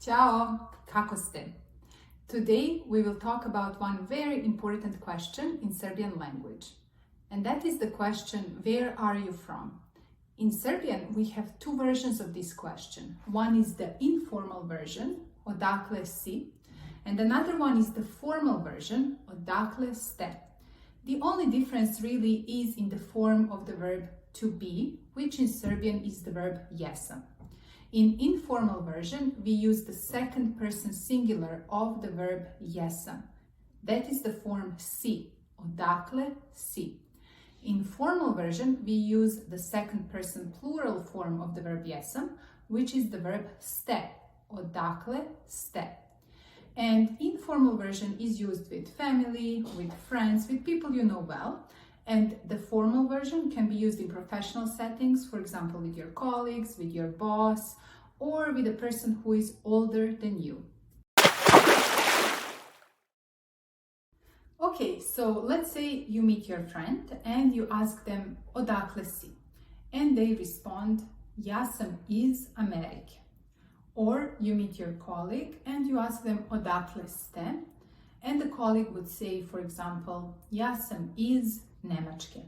Ćao, kako ste? Today we will talk about one very important question in Serbian language. And that is the question, where are you from? In Serbian we have two versions of this question. One is the informal version, odakle si, and another one is the formal version, odakle ste. The only difference really is in the form of the verb to be, which in Serbian is the verb jesam. In informal version, we use the second person singular of the verb jesam. That is the form si, odakle si. In formal version, we use the second person plural form of the verb jesam, which is the verb ste, odakle ste. And informal version is used with family, with friends, with people you know well. And the formal version can be used in professional settings, for example, with your colleagues, with your boss, or with a person who is older than you. Okay, so let's say you meet your friend and you ask them odakle si, and they respond ja sam iz Amerike. Or you meet your colleague and you ask them odakle ste, and the colleague would say, for example, ja sam iz Nemačke.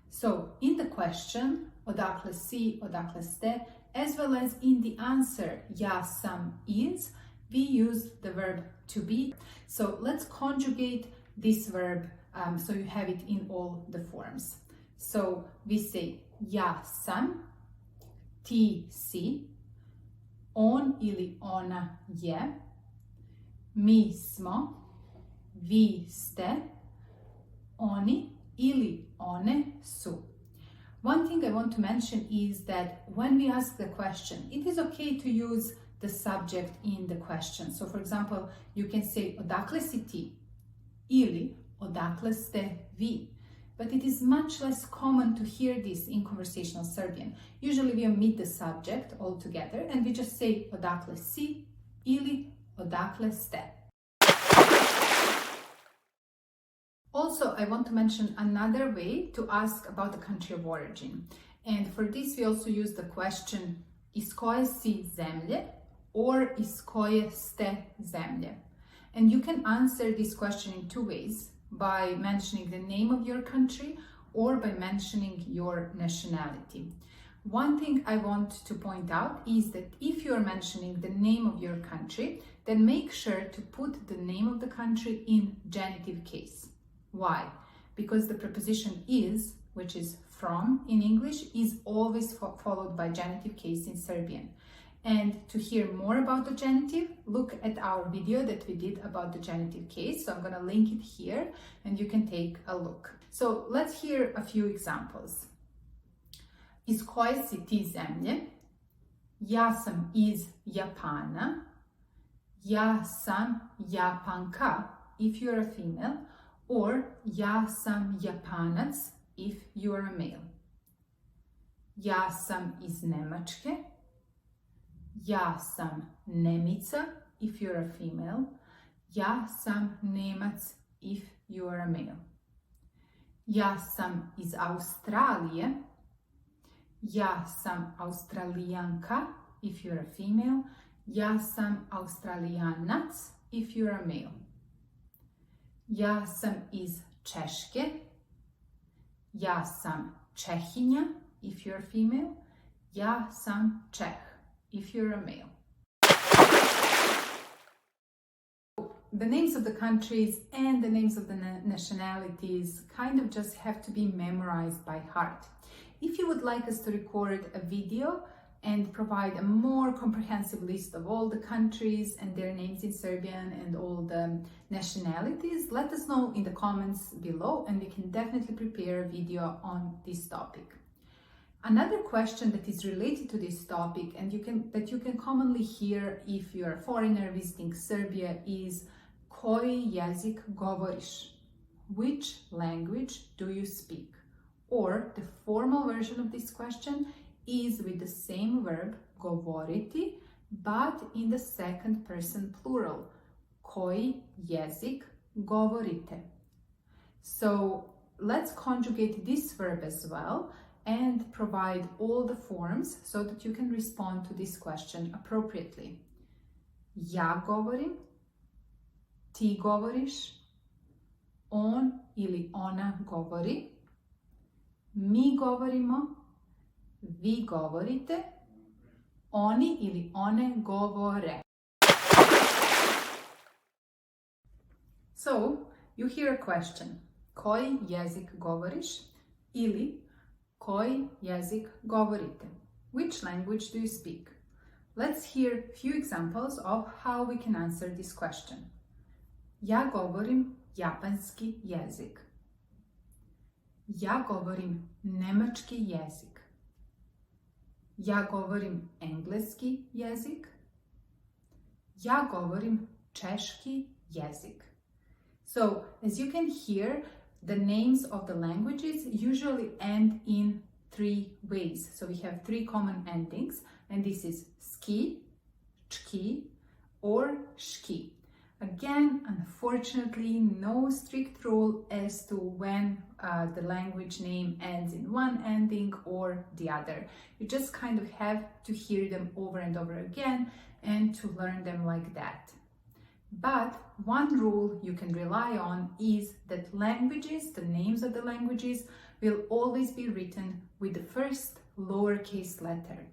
So in the question odakle si, odakle ste, as well as in the answer ja sam iz, we use the verb to be. So let's conjugate this verb so you have it in all the forms. So we say ja sam, ti si, on ili ona je, mi smo, vi ste, oni ili one su. One thing I want to mention is that when we ask the question, it is okay to use the subject in the question. So for example, you can say odakle si ti ili odakle ste vi. But it is much less common to hear this in conversational Serbian. Usually we omit the subject altogether and we just say odakle si ili odakle ste. Also, I want to mention another way to ask about the country of origin. And for this, we also use the question iz koje si zemlje or iz koje ste zemlje. And you can answer this question in two ways, by mentioning the name of your country or by mentioning your nationality. One thing I want to point out is that if you are mentioning the name of your country, then make sure to put the name of the country in genitive case. Why? Because the preposition is, which is from in English, is always followed by genitive case in Serbian. And to hear more about the genitive, look at our video that we did about the genitive case. So I'm going to link it here and you can take a look. So let's hear a few examples. Iz koje si ti zemlje? Ja sam iz Japana. Ja sam Japanka, if you're a female. Or ja sam Japanac, if you are a male. Ja sam iz Nemačke. Ja sam Nemica, if you're a female. Ja sam Nemac, if you are a male. Ja sam iz Australije. Ja sam Australijanka, if you're a female. Ja sam Australijanac, if you're a male. Ja sam iz Češke. Ja sam Čehinja, if you're a female. Ja sam Čeh, if you're a male. The names of the countries and the names of the nationalities kind of just have to be memorized by heart. If you would like us to record a video and provide a more comprehensive list of all the countries and their names in Serbian and all the nationalities, let us know in the comments below and we can definitely prepare a video on this topic. Another question that is related to this topic and that you can commonly hear if you're a foreigner visiting Serbia is koji jezik govoriš? Which language do you speak? Or the formal version of this question is with the same verb govoriti, but in the second person plural. Koji jezik govorite? So let's conjugate this verb as well and provide all the forms so that you can respond to this question appropriately. Ja govorim, ti govoriš, on ili ona govori, mi govorimo, vi govorite, oni ili one govore. So, you hear a question. Koji jezik govoriš? Ili koji jezik govorite? Which language do you speak? Let's hear a few examples of how we can answer this question. Ja govorim japanski jezik. Ja govorim nemački jezik. Ja govorim engleski jezik. Ja govorim češki jezik. So, as you can hear, the names of the languages usually end in 3 ways. So we have 3 common endings, and this is ski, čki, or ški. Again, unfortunately, no strict rule as to when the language name ends in one ending or the other. You just kind of have to hear them over and over again and to learn them like that. But one rule you can rely on is that languages, the names of the languages, will always be written with the first lowercase letter.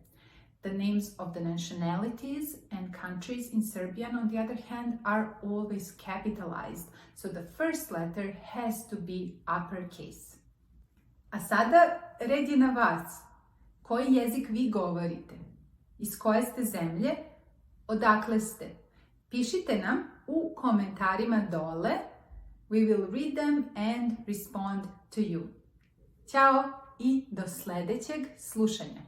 The names of the nationalities and countries in Serbian, on the other hand, are always capitalized, so the first letter has to be uppercase. A sada red je na vas. Koji jezik vi govorite? Iz koje ste zemlje? Odakle ste? Pišite nam u komentarima dole. We will read them and respond to you. Ćao i do sljedećeg slušanja.